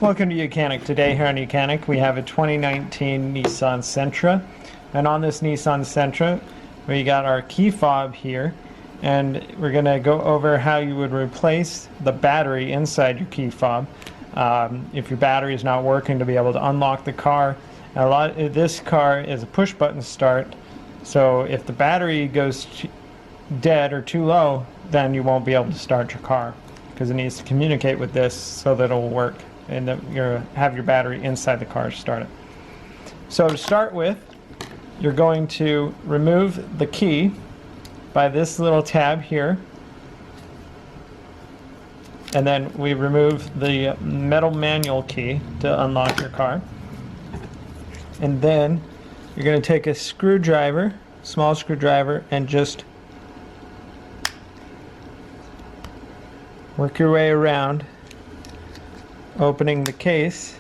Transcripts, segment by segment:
Welcome to YOUCANIC. Today here on YOUCANIC we have a 2019 Nissan Sentra, and on this Nissan Sentra we got our key fob here, and we're going to go over how you would replace the battery inside your key fob if your battery is not working, to be able to unlock the car. This car is a push button start, so if the battery goes dead or too low, then you won't be able to start your car, because it needs to communicate with this so that it will work and that you'll have your battery inside the car to start it. So to start with, you're going to remove the key by this little tab here, and then we remove the metal manual key to unlock your car. And then you're going to take a screwdriver, small screwdriver, and just work your way around, opening the case.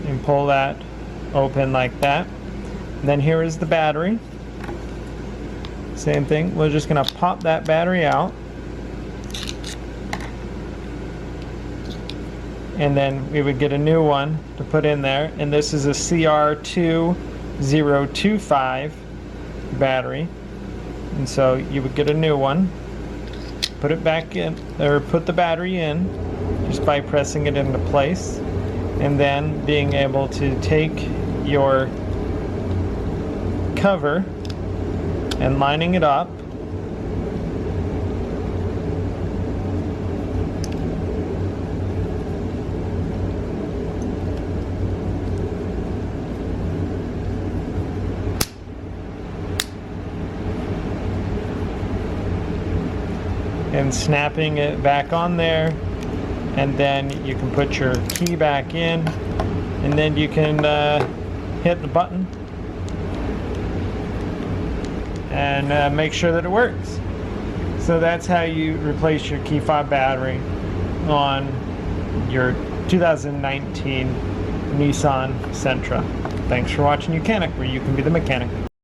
And pull that open like that. And then here is the battery. Same thing, we're just going to pop that battery out. And then we would get a new one to put in there, and this is a CR2025 battery, and so you would get a new one, put it back in, or put the battery in just by pressing it into place, and then being able to take your cover and lining it up, and snapping it back on there, and then you can put your key back in, and then you can hit the button and make sure that it works. So that's how you replace your key fob battery on your 2019 Nissan Sentra. Thanks for watching YOUCANIC, where you can be the mechanic.